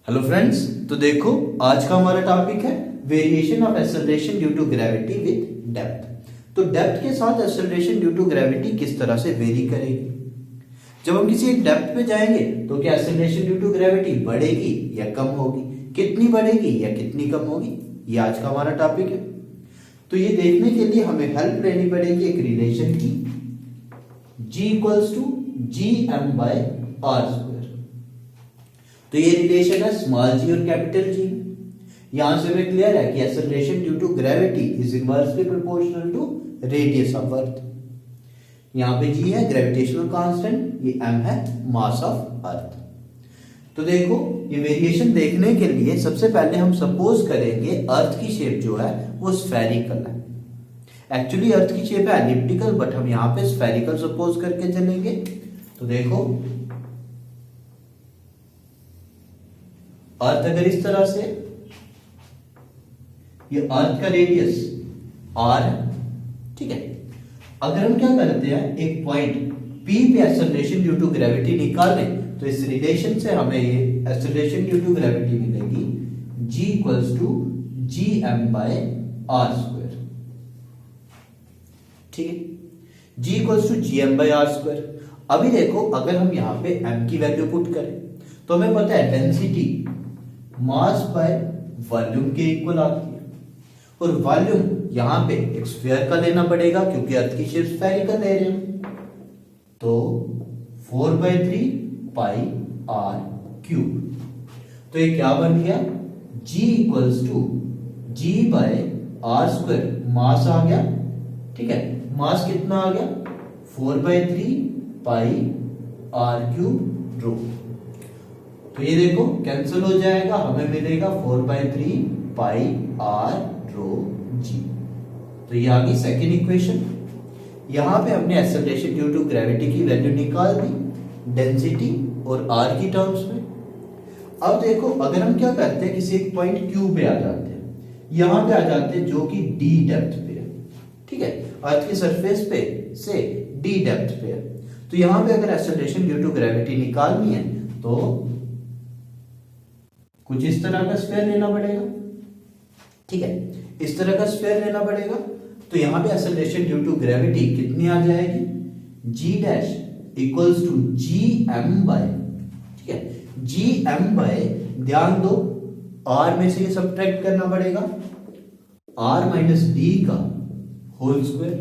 Hello friends, तो देखो आज का हमारा टॉपिक है variation of acceleration due to gravity with depth. तो डेप्थ के साथ एक्सेलरेशन ड्यू टू ग्रेविटी किस तरह से वेरी करेगी। जब हम किसी एक डेप्थ पे जाएंगे तो क्या एक्सेलरेशन ड्यू टू ग्रेविटी बढ़ेगी या कम होगी, कितनी बढ़ेगी या कितनी कम होगी, ये आज का हमारा टॉपिक है। तो ये देखने के लिए हमें हेल्प लेनी पड़ेगी एक रिलेशन की, G इक्वल्स टू Gm/r²। तो ये रिलेशन है स्मॉल जी और कैपिटल जी। यहां से हमें क्लियर है कि acceleration due to gravity is inversely proportional to radius of earth. यहां पे जी है ग्रेविटेशनल कांस्टेंट, ये m है मास ऑफ अर्थ। तो देखो ये वेरिएशन देखने के लिए सबसे पहले हम सपोज करेंगे अर्थ की शेप जो है वो स्फेरिकल है। एक्चुअली अर्थ की शेप है एलिप्टिकल, बट हम यहां पे स्फेरिकल सपोज करके चलेंगे। तो देखो अर्थ अगर इस तरह से, ये अर्थ का रेडियस r है, ठीक है। अगर हम क्या करते हैं एक पॉइंट P पे एक्सेलरेशन ड्यू टू ग्रेविटी निकालें तो इस रिलेशन से हमें ये एक्सेलरेशन ड्यू टू ग्रेविटी मिलेगी G इक्वल्स टू Gm/r², ठीक है। G equals to Gm/r²। अभी देखो अगर हम यहां पे m की वैल्यू पुट करें तो हमें पता है डेंसिटी मास बाय वॉल्यूम के इक्वल आती है, और वॉल्यूम यहां पे एक स्फीयर का लेना पड़ेगा क्योंकि अर्थ की शेप स्फेरिकल ले रहे हैं। तो 4/3 पाई r³। तो ये क्या बन गया, G इक्वल्स टू G/r²। मास आ गया, ठीक है। मास कितना आ गया 4/3 पाई r³ रो। तो ये देखो कैंसिल हो जाएगा, हमें मिलेगा 4/3 पाई r⍴g। तो ये आ गई सेकेंड इक्वेशन। यहां पे हमने एक्सेलरेशन ड्यू टू ग्रेविटी की वैल्यू निकाल दी डेंसिटी और r की टर्म्स में। अब देखो अगर हम क्या करते हैं किसी एक पॉइंट Q पे आ जाते हैं, यहां पे आ जाते हैं जो कि d डेप्थ पे है, ठीक है। अर्थ की सरफेस पे से d डेप्थ पे है। तो यहां पे अगर एक्सेलरेशन ड्यू टू ग्रेविटी निकालनी है तो कुछ इस तरह का स्फीयर लेना पड़ेगा, ठीक है। इस तरह का स्फीयर लेना पड़ेगा। तो यहां पे एक्सेलरेशन ड्यू टू ग्रेविटी कितनी आ जाएगी, G dash equals to Gm/, ठीक है। Gm/, ध्यान दो r में से ये सब्ट्रैक्ट करना पड़ेगा, r-d का होल स्क्वायर।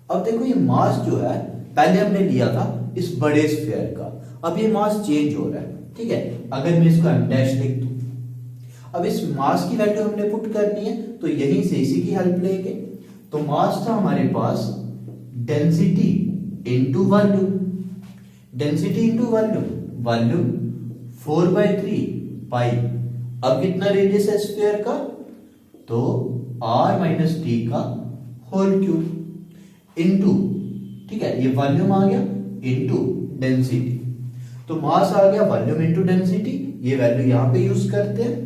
अब देखो ये मास जो है पहले हमने लिया था इस बड़े स्फीयर का, अब ये मास चेंज हो रहा है, ठीक है। अगर मैं इसको m डैश लिख दूं, अब इस मास की वैल्यू हमने पुट करनी है तो यहीं से इसी की हेल्प लेंगे। तो मास था हमारे पास density into volume, density into volume, volume 4/3 pi. अब कितना रेडियस है स्फीयर का, तो r-d का होल क्यूब इनटू, ठीक है, ये वॉल्यूम आ गया इनटू डेंसिटी। तो मास आ गया वॉल्यूम इनटू डेंसिटी, ये वैल्यू यहां पे यूज करते हैं।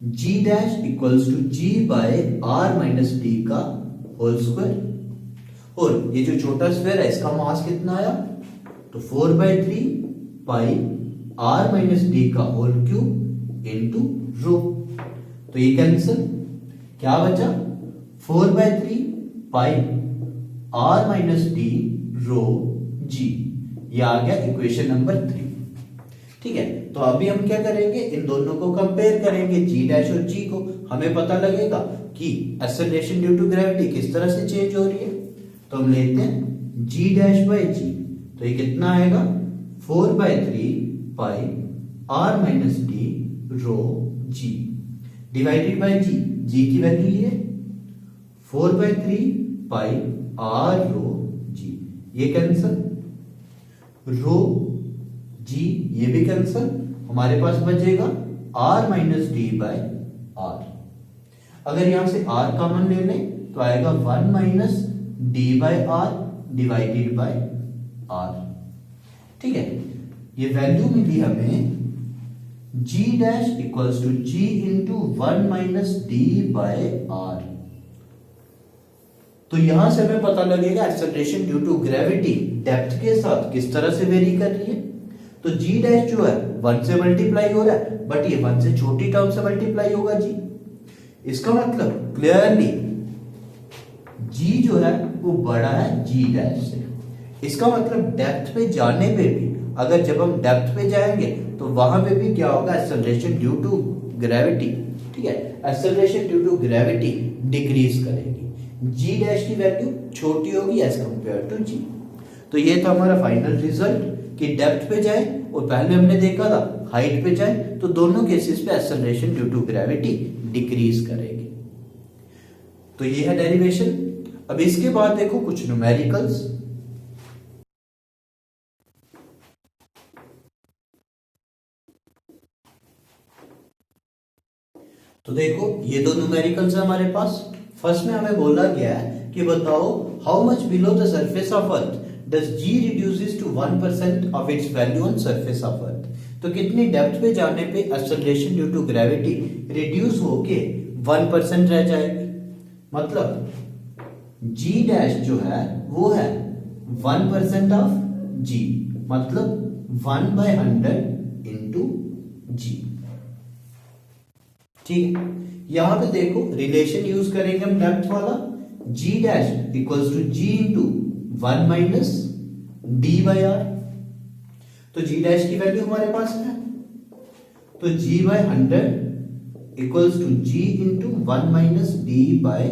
G dash equals to G/r-d का होल स्क्वायर, और ये जो छोटा स्फीयर है इसका मास कितना आया, तो 4/3 पाई r-d का होल क्यूब इनटू रो। तो ये कैंसिल, क्या बचा 4/3 पाई r-d रो g। ये आ गया इक्वेशन नंबर 3, ठीक है। तो अभी हम क्या करेंगे, इन दोनों को कंपेयर करेंगे G डैश और G को। हमें पता लगेगा कि एक्सेलरेशन ड्यू टू ग्रेविटी किस तरह से चेंज हो रही है। तो हम लेते हैं G डैश बाई G, तो ये कितना आएगा 4/3 pi r-d rho g divided by G। G की वैल्यू ये 4/3 पाई r⍴g, ये कैंसिल, रो g ये भी कैंसिल, हमारे पास बचेगा r-d/r। अगर यहां से r कॉमन ले लें तो आएगा 1 - d/r डिवाइडेड बाय r, ठीक है। ये वैल्यू मिली हमें G dash equals to G into 1 - d/r। तो यहां से हमें पता लगेगा acceleration due to gravity depth के साथ किस तरह से वेरी कर रही है। तो जी डैश जो है 1 से मल्टीप्लाई हो रहा है, बट ये 1 से छोटी टर्म से मल्टीप्लाई होगा जी। इसका मतलब क्लियरली जी जो है वो बड़ा है जी डैश से। इसका मतलब डेप्थ पे जाने पे भी, अगर जब हम डेप्थ पे जाएंगे तो वहां पे भी क्या होगा, एक्सेलरेशन ड्यू टू ग्रेविटी, ठीक है, acceleration due to gravity decrease करेगी। जी डैश की वैल्यू छोटी होगी एज कंपेयर टू जी। तो ये था हमारा फाइनल रिजल्ट कि डेप्थ पे जाए, और पहले हमने देखा था हाइट पे जाए, तो दोनों केसेस पे acceleration due to gravity decrease करेगी। तो ये है डेरिवेशन। अब इसके बाद देखो कुछ न्यूमेरिकल्स। तो देखो ये दो न्यूमेरिकल्स है हमारे पास। फर्स्ट में हमें बोला गया है कि बताओ how much below the surface of earth does G reduces to 1% of its value on surface of earth. तो कितनी डेप्थ पे जाने पे acceleration due to gravity reduce होके 1% रह जाएगी। मतलब जी डैश जो है वो है 1% ऑफ जी, मतलब 1/100 इंटू जी। ठीक है, यहां पे देखो रिलेशन यूज करेंगे हम डेप्थ वाला, G dash equals to G into 1 minus D by R. तो जी डैश की वैल्यू हमारे पास है, तो G by 100 equals to G into 1 minus D by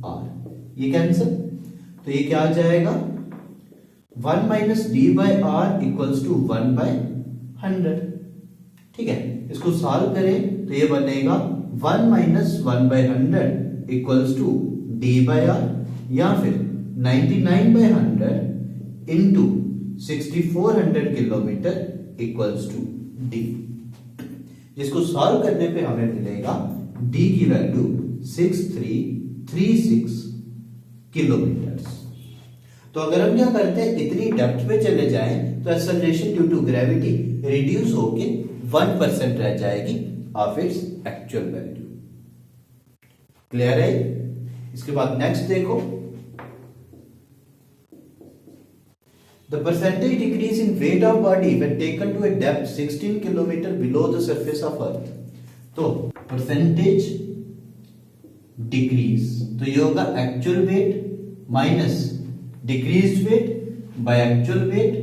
R. ये कैंसिल, तो ये क्या आ जाएगा, 1 minus D by R equals to 1 by 100। ठीक है, इसको सॉल्व करें तो ये बनेगा 1 minus 1 by 100 equals to D by R, या फिर 99/100 into 6400 kilometre equals to D. जिसको सॉल्व करने पे हमें मिलेगा डी की वैल्यू 6336 किलोमीटर। तो अगर हम क्या करते हैं, इतनी डेप्थ पे चले जाएं तो acceleration due to gravity reduce होके 1% रह जाएगी of its actual value. Clear है? इसके बाद नेक्स्ट देखो, the percentage decrease in weight of body when taken to a depth 16 kilometer below the surface of earth। तो percentage decrease, तो ये होगा actual weight minus decreased weight by actual weight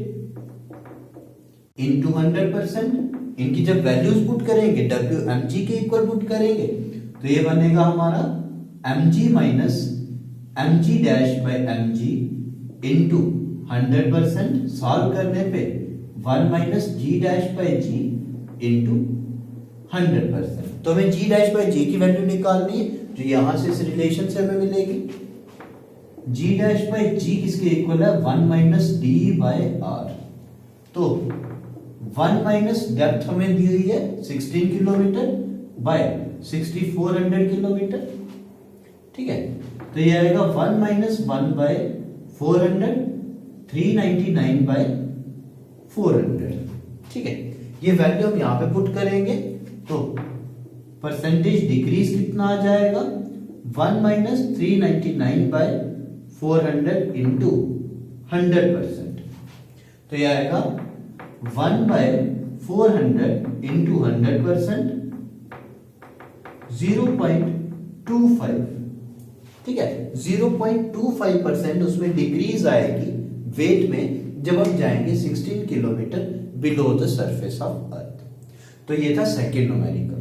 into 100%। इनकी जब वैल्यूज पुट करेंगे WmG के equal put करेंगे तो ये बनेगा हमारा mg minus mg dash by mg into 100%। Solve करने पे 1 minus G dash by G into 100%। तो हमें जी डैश बाय जी की वैल्यू निकालनी है, जो यहां से इस रिलेशन से हमें मिलेगी। जी डैश बाय जी किसके इक्वल है, 1 माइनस डी बाय आर। तो 1 माइनस डेप्थ हमें दी हुई है 16 किलोमीटर बाय 6400 किलोमीटर। ठीक है, तो ये आएगा 1 माइनस 1 बाय 400, 399 बाय 400। ठीक है, ये वैल्यू हम यहां पे पुट करेंगे तो परसेंटेज डिक्रीज कितना आ जाएगा, 1 माइनस 399 बाय 400 इंटू 100%। तो ये आएगा 1 बाय 400 इंटू 100%, 0.25। ठीक है, 0.25% उसमें डिक्रीज आएगी वेट में जब हम जाएंगे 16 kilometre below the surface of earth. तो ये था सेकेंड न्यूमेरिकल।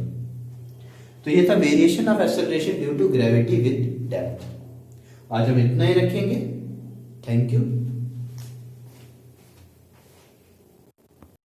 तो ये था variation of acceleration due to gravity with depth. आज हम इतना ही रखेंगे। Thank you.